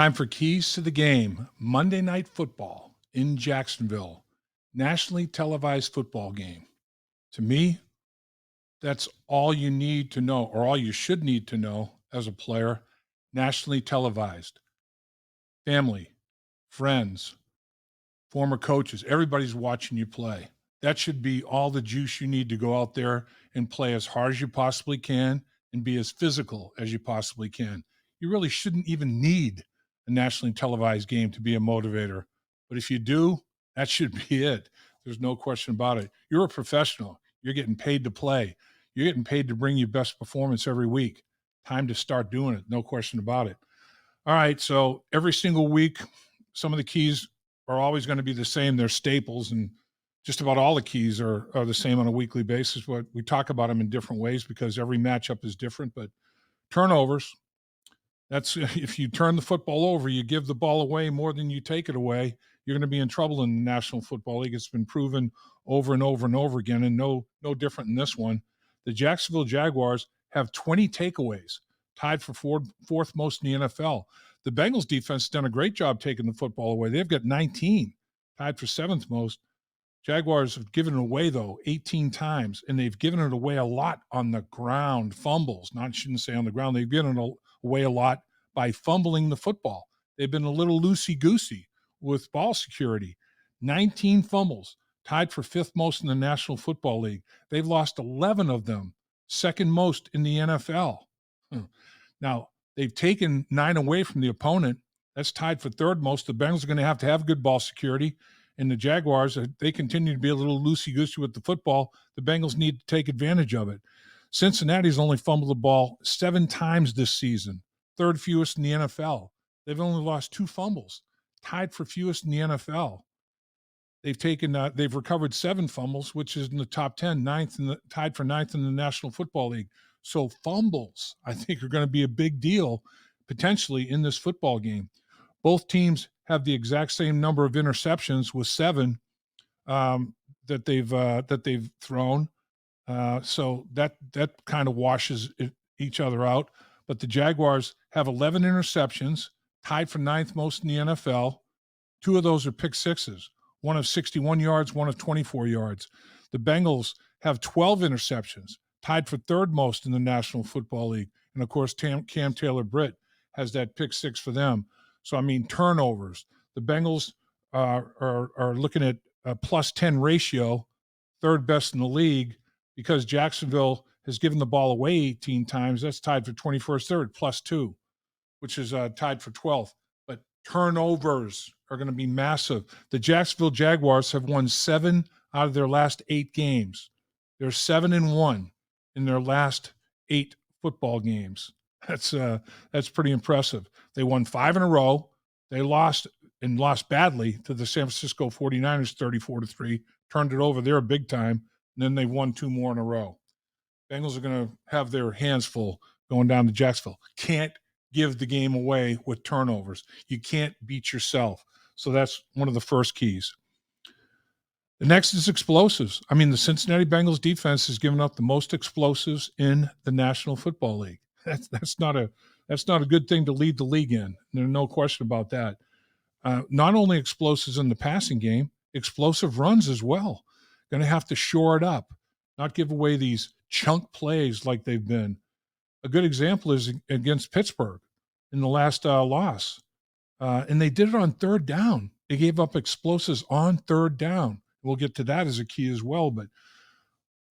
Time for Keys to the Game, Monday Night Football in Jacksonville, nationally televised football game. To me, that's all you need to know, or all you should need to know as a player, nationally televised. Family, friends, former coaches, everybody's watching you play. That should be all the juice you need to go out there and play as hard as you possibly can and be as physical as you possibly can. You really shouldn't even need a nationally televised game to be a motivator. But if you do, that should be it. There's no question about it. You're a professional. You're getting paid to play. You're getting paid to bring your best performance every week. Time to start doing it. No question about it. All right. So every single week, some of the keys are always going to be the same. They're staples, and just about all the keys are the same on a weekly basis. But we talk about them in different ways because every matchup is different. But turnovers, that's if you turn the football over, you give the ball away more than you take it away, you're going to be in trouble in the National Football League. It's been proven over and over and over again, and no different in this one. The Jacksonville Jaguars have 20 takeaways, tied for fourth most in the NFL. The Bengals defense has done a great job taking the football away. They've got 19, tied for seventh most. Jaguars have given it away, though, 18 times, and they've given it away a lot on the ground, fumbles. I shouldn't say on the ground. They've given it away a lot by fumbling the football. They've been a little loosey-goosey with ball security. 19 fumbles, tied for fifth most in the National Football League. They've lost 11 of them, second most in the NFL. Now, they've taken 9 away from the opponent. That's tied for third most. The Bengals are going to have good ball security. And the Jaguars, they continue to be a little loosey-goosey with the football. The Bengals need to take advantage of it. Cincinnati's only fumbled the ball 7 times this season, third fewest in the NFL. They've only lost 2 fumbles, tied for fewest in the NFL. They've recovered 7 fumbles, which is in the top 10, tied for ninth in the National Football League. So fumbles, I think, are going to be a big deal potentially in this football game. Both teams have the exact same number of interceptions with 7 that they've thrown. So that kind of washes each other out. But the Jaguars have 11 interceptions, tied for ninth most in the NFL. 2 of those are pick sixes, one of 61 yards, one of 24 yards. The Bengals have 12 interceptions, tied for third most in the National Football League. And, of course, Cam Taylor-Britt has that pick 6 for them. So, I mean, turnovers. The Bengals are looking at a plus 10 ratio, third best in the league, because Jacksonville has given the ball away 18 times. That's tied for 21st, third, plus 2, which is tied for 12th. But turnovers are going to be massive. The Jacksonville Jaguars have won 7 out of their last 8 games. They're 7-1 in their last 8 football games. That's pretty impressive. They won 5 in a row. They lost badly to the San Francisco 49ers 34-3, turned it over there big time, and then they won 2 more in a row. Bengals are going to have their hands full going down to Jacksonville. Can't give the game away with turnovers. You can't beat yourself. So that's one of the first keys. The next is explosives. I mean, the Cincinnati Bengals defense has given up the most explosives in the National Football League. That's not a good thing to lead the league in. There's no question about that. Not only explosives in the passing game, explosive runs as well. Going to have to shore it up, not give away these chunk plays like they've been. A good example is against Pittsburgh in the last loss. And they did it on third down. They gave up explosives on third down. We'll get to that as a key as well. But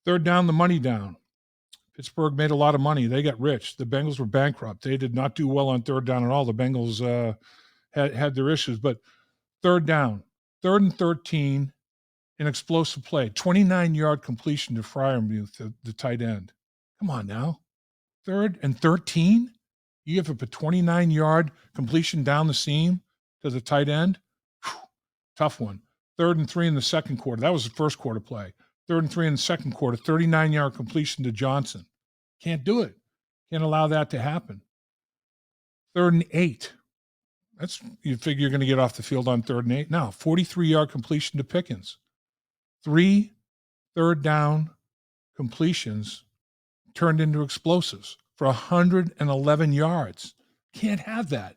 third down, the money down. Pittsburgh made a lot of money. They got rich. The Bengals were bankrupt. They did not do well on third down at all. The Bengals had their issues. But third down, 3rd and 13, an explosive play, 29-yard completion to Freiermuth, the tight end. Come on now. 3rd and 13? You give up a 29-yard completion down the seam to the tight end? Whew, tough one. 3rd and 3 in the second quarter. That was the first quarter play. 3rd and 3 in the second quarter, 39-yard completion to Johnson. Can't do it. Can't allow that to happen. 3rd and 8. You figure you're going to get off the field on 3rd and 8. Now, 43-yard completion to Pickens. 3 third down completions turned into explosives for 111 yards. Can't have that.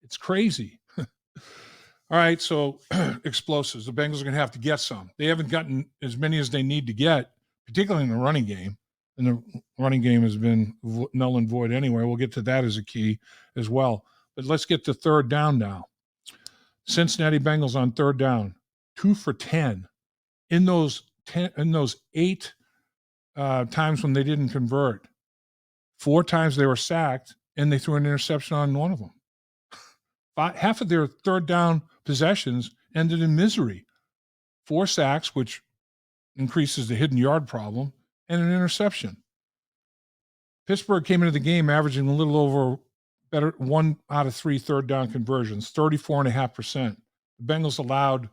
It's crazy. All right, so explosives. The Bengals are going to have to get some. They haven't gotten as many as they need to get, particularly in the running game. And the running game has been null and void anyway. We'll get to that as a key as well. But let's get to third down now. Cincinnati Bengals on third down, 2 for 10 in those 8 times when they didn't convert. 4 times they were sacked, and they threw an interception on one of them. Half of their third down possessions ended in misery. 4 sacks, which increases the hidden yard problem, and an interception. Pittsburgh came into the game averaging a little over 1 out of 3 third down conversions, 34.5%. The Bengals allowed,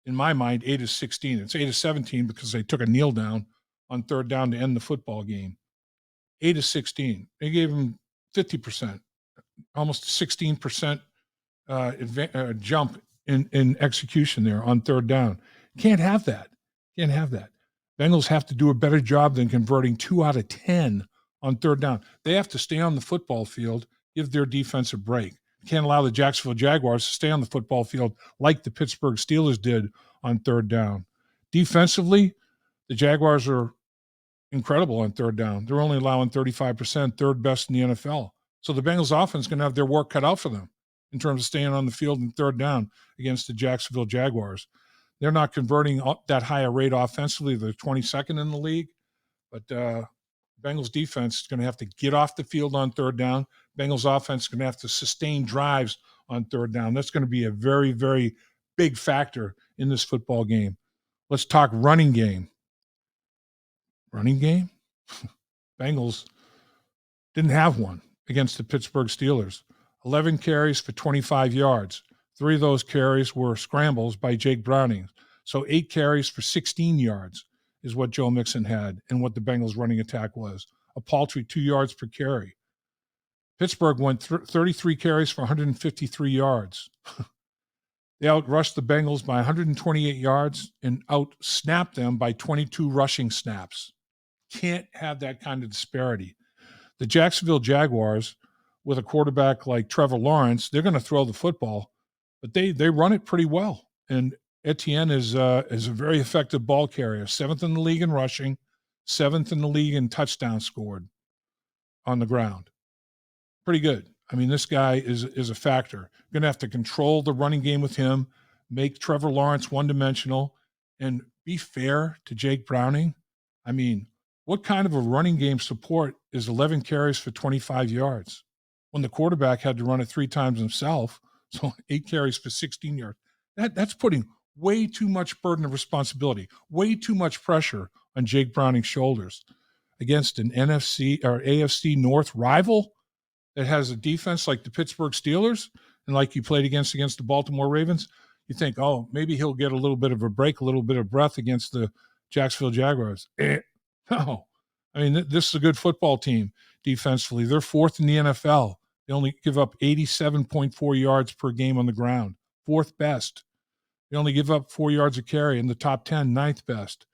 in my mind, 8 of 16. It's 8 of 17 because they took a kneel down on third down to end the football game. 8 of 16. They gave them 50%, almost 16% jump in execution there on third down. Can't have that. Bengals have to do a better job than converting 2 out of 10 on third down. They have to stay on the football field, give their defense a break. Can't allow the Jacksonville Jaguars to stay on the football field like the Pittsburgh Steelers did on third down. Defensively, the Jaguars are incredible on third down. They're only allowing 35%, third best in the NFL. So the Bengals offense is going to have their work cut out for them in terms of staying on the field in third down against the Jacksonville Jaguars. They're not converting that high a rate offensively. They're 22nd in the league. But Bengals defense is going to have to get off the field on third down. Bengals offense is going to have to sustain drives on third down. That's going to be a very, very big factor in this football game. Let's talk running game. Running game? Bengals didn't have one against the Pittsburgh Steelers. 11 carries for 25 yards. 3 of those carries were scrambles by Jake Browning. So 8 carries for 16 yards is what Joe Mixon had and what the Bengals running attack was. A paltry 2 yards per carry. Pittsburgh went 33 carries for 153 yards. They outrushed the Bengals by 128 yards and outsnapped them by 22 rushing snaps. Can't have that kind of disparity. The Jacksonville Jaguars, with a quarterback like Trevor Lawrence, they're going to throw the football, but they run it pretty well. And Etienne is a very effective ball carrier, 7th in the league in rushing, 7th in the league in touchdowns scored on the ground. Pretty good. I mean, this guy is a factor. Going to have to control the running game with him, make Trevor Lawrence one-dimensional, and be fair to Jake Browning. I mean, what kind of a running game support is 11 carries for 25 yards when the quarterback had to run it 3 times himself? So 8 carries for 16 yards. That's putting way too much burden of responsibility, way too much pressure on Jake Browning's shoulders against an NFC or AFC North rival that has a defense like the Pittsburgh Steelers and like you played against the Baltimore Ravens. You think, oh, maybe he'll get a little bit of a break, a little bit of breath against the Jacksonville Jaguars. No. I mean, this is a good football team defensively. They're 4th in the NFL. They only give up 87.4 yards per game on the ground, 4th best. They only give up 4 yards a carry in the top 10, 9th best.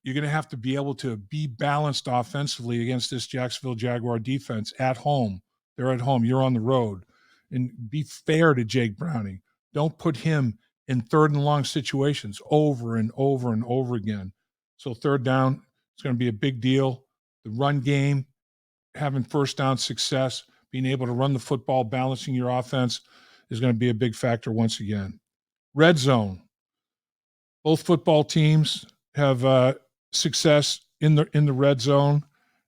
You're going to have to be able to be balanced offensively against this Jacksonville Jaguar defense at home. They're at home. You're on the road. And be fair to Jake Browning. Don't put him in third and long situations over and over and over again. So third down, it's going to be a big deal. The run game, having first down success, being able to run the football, balancing your offense is going to be a big factor once again. Red zone. Both football teams have success in the red zone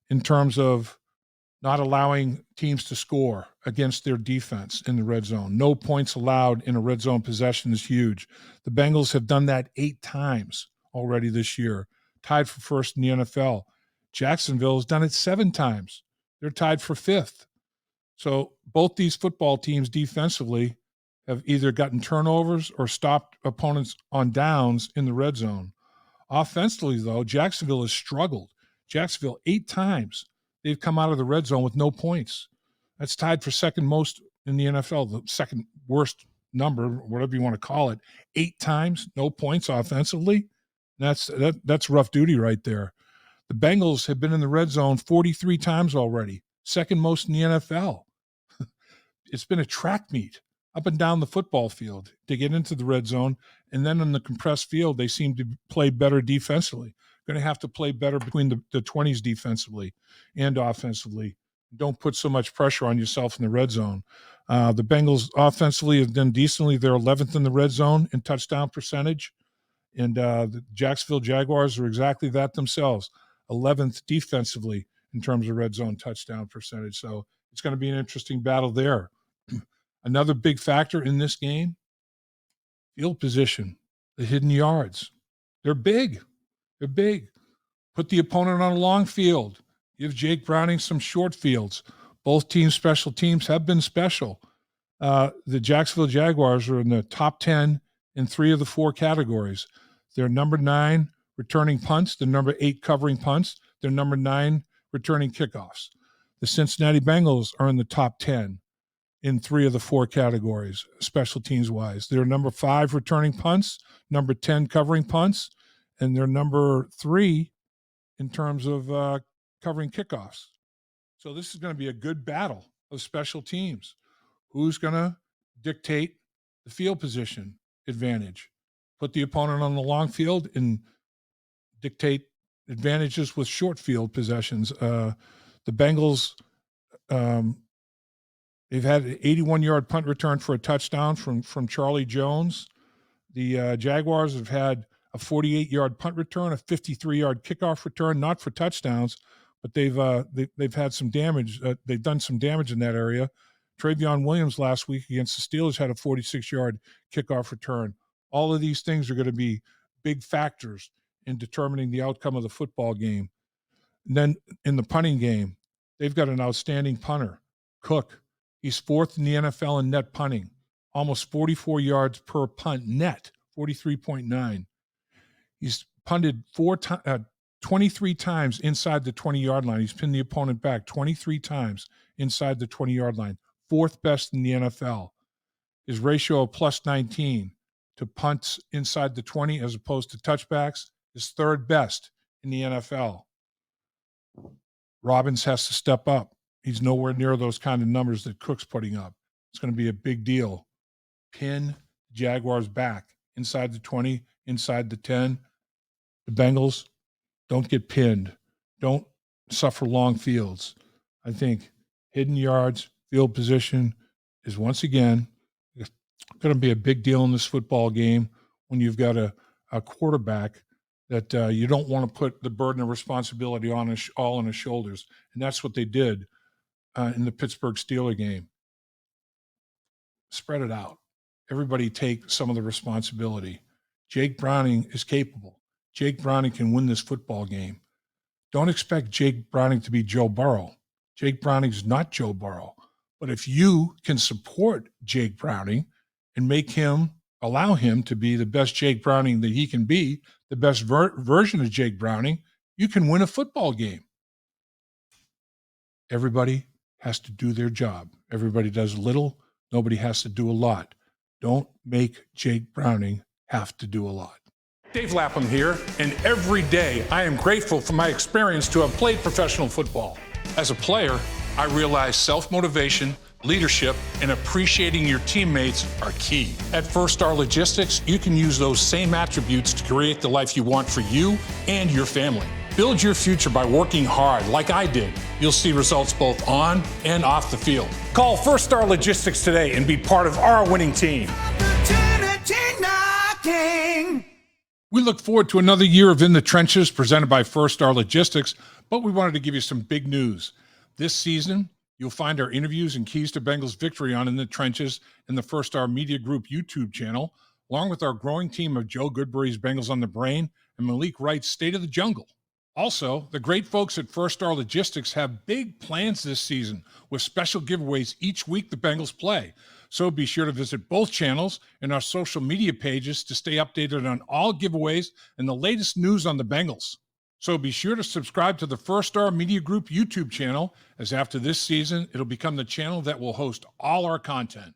in terms of not allowing teams to score against their defense in the red zone. No points allowed in a red zone possession is huge. The Bengals have done that 8 times already this year, tied for first in the NFL. Jacksonville has done it 7 times. They're tied for 5th. So both these football teams defensively have either gotten turnovers or stopped opponents on downs in the red zone. Offensively, though, Jacksonville has struggled. Jacksonville 8 times they've come out of the red zone with no points. That's tied for second most in the NFL, the second worst number, whatever you want to call it. 8 times, no points offensively. That's rough duty right there. The Bengals have been in the red zone 43 times already, second most in the NFL. it's been a track meet up and down the football field to get into the red zone. And then on the compressed field, they seem to play better defensively. Going to have to play better between the 20s defensively and offensively. Don't put so much pressure on yourself in the red zone. The Bengals offensively have done decently. They're 11th in the red zone in touchdown percentage. And the Jacksonville Jaguars are exactly that themselves, 11th defensively in terms of red zone touchdown percentage. So it's going to be an interesting battle there. Another big factor in this game, field position, the hidden yards. They're big. They're big. Put the opponent on a long field. Give Jake Browning some short fields. Both teams' special teams have been special. The Jacksonville Jaguars are in the top 10 in 3 of the 4 categories. They're number 9 returning punts. They're number 8 covering punts. They're number 9 returning kickoffs. The Cincinnati Bengals are in the top 10 in 3 of the 4 categories, special teams-wise. They're number 5 returning punts, number 10 covering punts, and they're number 3 in terms of covering kickoffs. So this is going to be a good battle of special teams. Who's going to dictate the field position advantage? Put the opponent on the long field and dictate advantages with short field possessions. The Bengals, they've had an 81-yard punt return for a touchdown from Charlie Jones. The Jaguars have had a 48-yard punt return, a 53-yard kickoff return, not for touchdowns, but they've had some damage. They've done some damage in that area. Travion Williams last week against the Steelers had a 46-yard kickoff return. All of these things are going to be big factors in determining the outcome of the football game. And then in the punting game, they've got an outstanding punter, Cook. He's 4th in the NFL in net punting, almost 44 yards per punt net, 43.9. He's punted 23 times inside the 20-yard line. He's pinned the opponent back 23 times inside the 20-yard line, 4th best in the NFL. His ratio of plus 19 to punts inside the 20 as opposed to touchbacks is 3rd best in the NFL. Robbins has to step up. He's nowhere near those kind of numbers that Cook's putting up. It's going to be a big deal. Pin Jaguars back inside the 20, inside the 10. The Bengals, don't get pinned. Don't suffer long fields. I think hidden yards, field position is once again going to be a big deal in this football game when you've got a quarterback that you don't want to put the burden of responsibility on all on his shoulders. And that's what they did in the Pittsburgh Steelers game. Spread it out. Everybody take some of the responsibility. Jake Browning is capable. Jake Browning can win this football game. Don't expect Jake Browning to be Joe Burrow. Jake Browning's not Joe Burrow. But if you can support Jake Browning and allow him to be the best Jake Browning that he can be, the best version of Jake Browning, you can win a football game. Everybody has to do their job. Everybody does little. Nobody has to do a lot. Don't make Jake Browning have to do a lot. Dave Lapham here, and every day I am grateful for my experience to have played professional football. As a player, I realize self-motivation, leadership, and appreciating your teammates are key. At First Star Logistics, you can use those same attributes to create the life you want for you and your family. Build your future by working hard like I did. You'll see results both on and off the field. Call First Star Logistics today and be part of our winning team. We look forward to another year of In the Trenches presented by First Star Logistics, but we wanted to give you some big news. This season, you'll find our interviews and Keys to Bengals Victory on In the Trenches in the First Star Media Group YouTube channel, along with our growing team of Joe Goodbury's Bengals on the Brain and Malik Wright's State of the Jungle. Also, the great folks at First Star Logistics have big plans this season with special giveaways each week the Bengals play. So be sure to visit both channels and our social media pages to stay updated on all giveaways and the latest news on the Bengals. So be sure to subscribe to the First Star Media Group YouTube channel, as after this season, it'll become the channel that will host all our content.